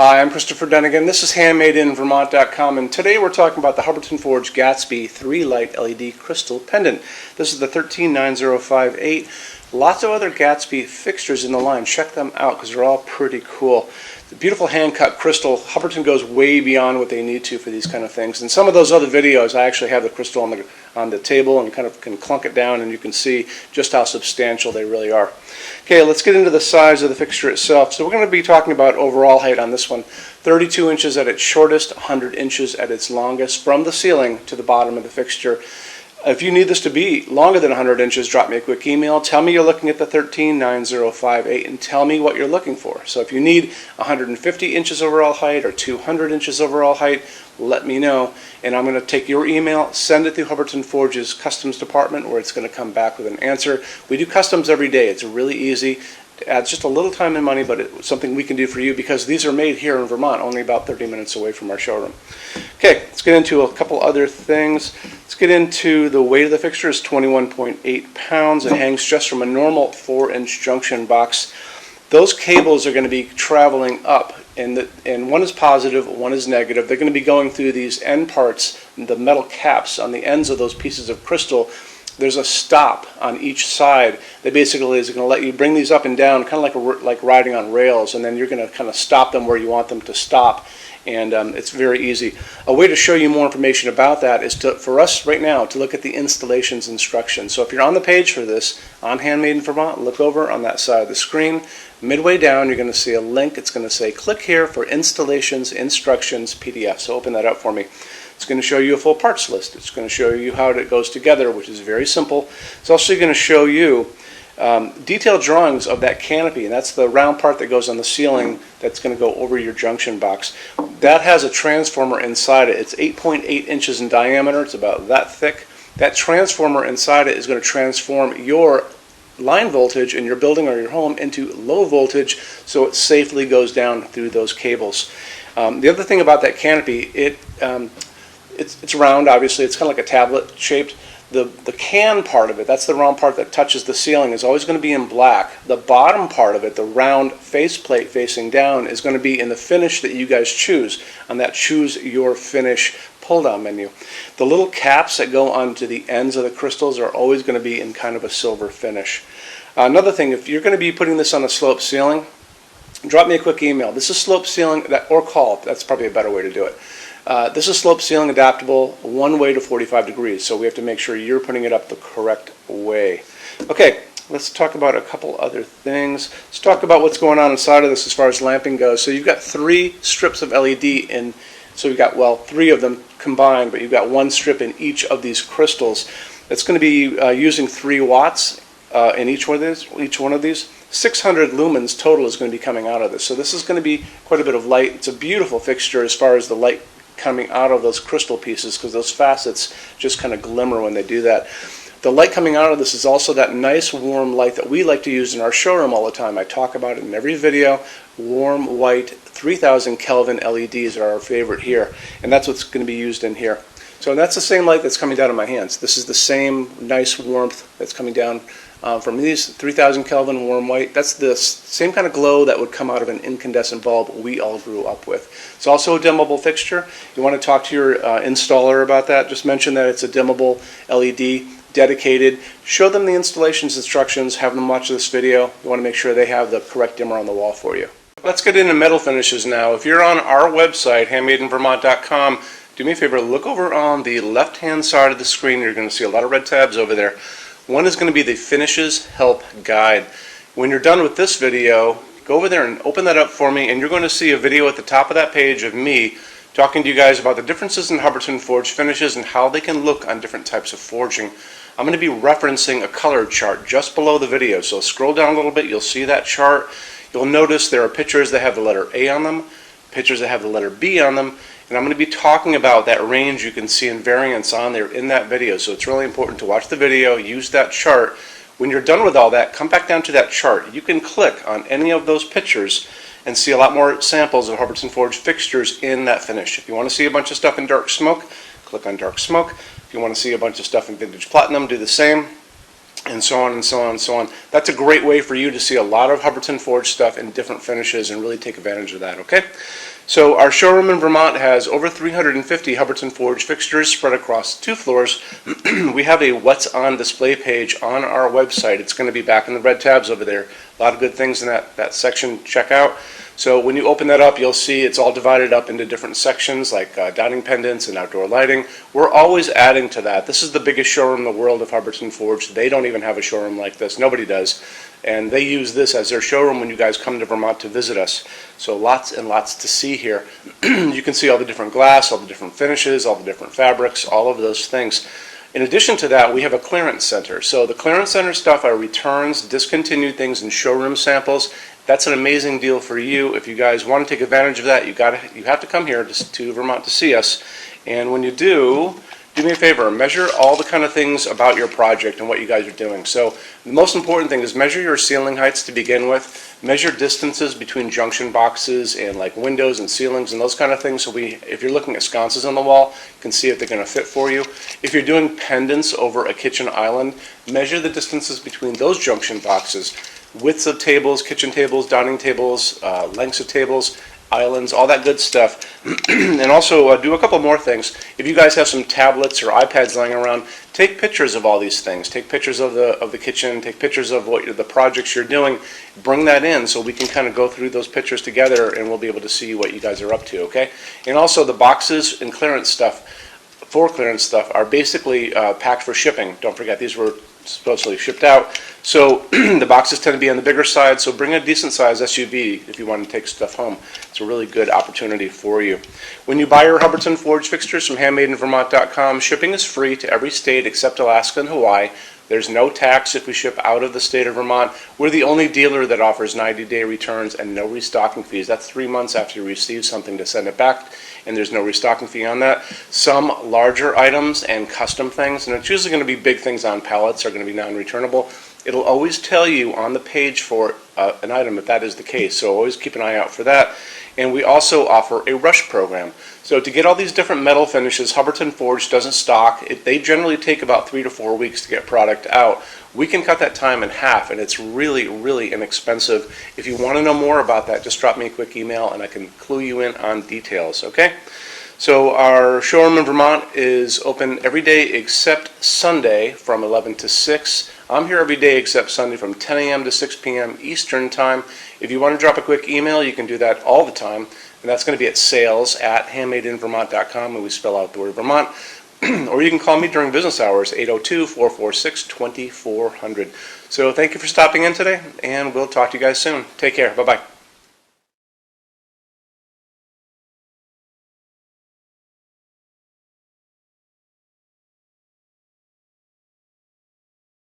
Hi, I'm Christopher Dunnigan. This is HandmadeInVermont.com, and today we're talking about the Hubbardton Forge Gatsby 3-light LED crystal pendant. This is the 139058. Lots of other Gatsby fixtures in the line. Check them out because they're all pretty cool. The beautiful hand-cut crystal. Hubbardton goes way beyond what they need to for these kind of things. In some of those other videos, I actually have the crystal on the table and kind of can clunk it down, and you can see just how substantial they really are. Okay, let's get into the size of the fixture itself. So we're going to be talking about overall height on this one. 32 inches at its shortest, 100 inches at its longest, from the ceiling to the bottom of the fixture. If you need this to be longer than 100 inches, drop me a quick email. Tell me you're looking at the 139058 and tell me what you're looking for. So if you need 150 inches overall height or 200 inches overall height, let me know. And I'm going to take your email, send it through Hubbardton Forge's customs department, where it's going to come back with an answer. We do customs every day. It's really easy. It adds just a little time and money, but it's something we can do for you because these are made here in Vermont, only about 30 minutes away from our showroom. Okay, let's get into a couple other things. Let's get into the weight of the fixture. Is 21.8 pounds. It hangs just from a normal 4-inch junction box. Those cables are going to be traveling up, and one is positive, one is negative. They're going to be going through these end parts, the metal caps on the ends of those pieces of crystal. There's a stop on each side that basically is going to let you bring these up and down, kind of like riding on rails, and then you're going to kind of stop them where you want them to stop. And it's very easy. A way to show you more information about that is for us right now to look at the installations instructions. So if you're on the page for this on Handmade in Vermont, look over on that side of the screen. Midway down, you're going to see a link. It's going to say click here for installations instructions PDF. So open that up for me. It's going to show you a full parts list. It's going to show you how it goes together, which is very simple. It's also going to show you detailed drawings of that canopy, and that's the round part that goes on the ceiling that's going to go over your junction box. That has a transformer inside it. It's 8.8 inches in diameter. It's about that thick. That transformer inside it is going to transform your line voltage in your building or your home into low voltage, so it safely goes down through those cables. The other thing about that canopy, it's round, obviously. It's kind of like a tablet shaped. The can part of it, that's the round part that touches the ceiling, is always going to be in black. The bottom part of it, the round faceplate facing down, is going to be in the finish that you guys choose on that Choose Your Finish pull-down menu. The little caps that go onto the ends of the crystals are always going to be in kind of a silver finish. Another thing, if you're going to be putting this on a sloped ceiling, drop me a quick email. This is slope ceiling, or call. That's probably a better way to do it. This is slope ceiling adaptable, one way to 45 degrees, so we have to make sure you're putting it up the correct way. Okay, let's talk about a couple other things. Let's talk about what's going on inside of this as far as lamping goes. So you've got 3 strips of LED in, so you've got, well, 3 of them combined, but you've got 1 strip in each of these crystals. It's going to be using 3 watts in each one of these. 600 lumens total is going to be coming out of this. So this is going to be quite a bit of light. It's a beautiful fixture as far as the light coming out of those crystal pieces, because those facets just kind of glimmer when they do that. The light coming out of this is also that nice warm light that we like to use in our showroom all the time. I talk about it in every video. Warm white 3000 Kelvin LEDs are our favorite here, and that's what's going to be used in here. So that's the same light that's coming down in my hands. This is the same nice warmth that's coming down from these 3000 Kelvin warm white. That's the same kind of glow that would come out of an incandescent bulb we all grew up with. It's also a dimmable fixture. You want to talk to your installer about that. Just mention that it's a dimmable LED, dedicated. Show them the installations instructions. Have them watch this video. You want to make sure they have the correct dimmer on the wall for you. Let's get into metal finishes now. If you're on our website, HandmadeInVermont.com, do me a favor, look over on the left-hand side of the screen. You're going to see a lot of red tabs over there. One is going to be the Finishes Help Guide. When you're done with this video, go over there and open that up for me, and you're going to see a video at the top of that page of me talking to you guys about the differences in Hubbardton Forge finishes and how they can look on different types of forging. I'm going to be referencing a color chart just below the video, so scroll down a little bit, you'll see that chart. You'll notice there are pictures that have the letter A on them, pictures that have the letter B on them, and I'm going to be talking about that range you can see in variants on there in that video. So it's really important to watch the video, use that chart. When you're done with all that, come back down to that chart. You can click on any of those pictures and see a lot more samples of Hubbardton Forge fixtures in that finish. If you want to see a bunch of stuff in dark smoke, click on dark smoke. If you want to see a bunch of stuff in vintage platinum, do the same. and so on and so on and so on. That's a great way for you to see a lot of Hubbardton Forge stuff in different finishes and really take advantage of that, okay? So our showroom in Vermont has over 350 Hubbardton Forge fixtures spread across 2 floors. We have a What's On display page on our website. It's going to be back in the red tabs over there. A lot of good things in that section. Check out. So when you open that up, you'll see it's all divided up into different sections like dining pendants and outdoor lighting. We're always adding to that. This is the biggest showroom in the world of Hubbardton Forge. They don't even have a showroom like this. Nobody does. And they use this as their showroom when you guys come to Vermont to visit us. So lots and lots to see here. You can see all the different glass, all the different finishes, all the different fabrics, all of those things. In addition to that, we have a clearance center. So the clearance center stuff are returns, discontinued things, and showroom samples. That's an amazing deal for you. If you guys want to take advantage of that, you have to come here to Vermont to see us. And when you do me a favor, measure all the kind of things about your project and what you guys are doing. So the most important thing is measure your ceiling heights to begin with. Measure distances between junction boxes and like windows and ceilings and those kind of things. So if you're looking at sconces on the wall, you can see if they're going to fit for you. If you're doing pendants over a kitchen island, measure the distances between those junction boxes. Widths of tables, kitchen tables, dining tables, lengths of tables, islands, all that good stuff. And also do a couple more things. If you guys have some tablets or iPads lying around, take pictures of all these things. Take pictures of the kitchen, take pictures of the projects you're doing. Bring that in so we can kind of go through those pictures together and we'll be able to see what you guys are up to, okay? And also the boxes and clearance stuff, for clearance stuff, are basically packed for shipping. Don't forget, these were supposedly shipped out. So the boxes tend to be on the bigger side, so bring a decent size SUV if you want to take stuff home. It's a really good opportunity for you. When you buy your Hubbardton Forge fixtures from HandmadeInVermont.com, shipping is free to every state except Alaska and Hawaii. There's no tax if we ship out of the state of Vermont. We're the only dealer that offers 90-day returns and no restocking fees. That's 3 months after you receive something to send it back, and there's no restocking fee on that. Some larger items and custom things, and it's usually going to be big things on pallets, are going to be non-returnable. It'll always tell you on the page for an item if that is the case, so always keep an eye out for that. And we also offer a rush program. So to get all these different metal finishes, Hubbardton Forge doesn't stock. They generally take about 3 to 4 weeks to get product out. We can cut that time in half, and it's really, really inexpensive. If you want to know more about that, just drop me a quick email and I can clue you in on details, okay? So our showroom in Vermont is open every day except Sunday from 11 to 6. I'm here every day except Sunday from 10 a.m. to 6 p.m. Eastern Time. If you want to drop a quick email, you can do that all the time. And that's going to be at sales@HandmadeInVermont.com, and we spell out the word Vermont. Or you can call me during business hours, 802-446-2400. So thank you for stopping in today, and we'll talk to you guys soon. Take care. Bye-bye.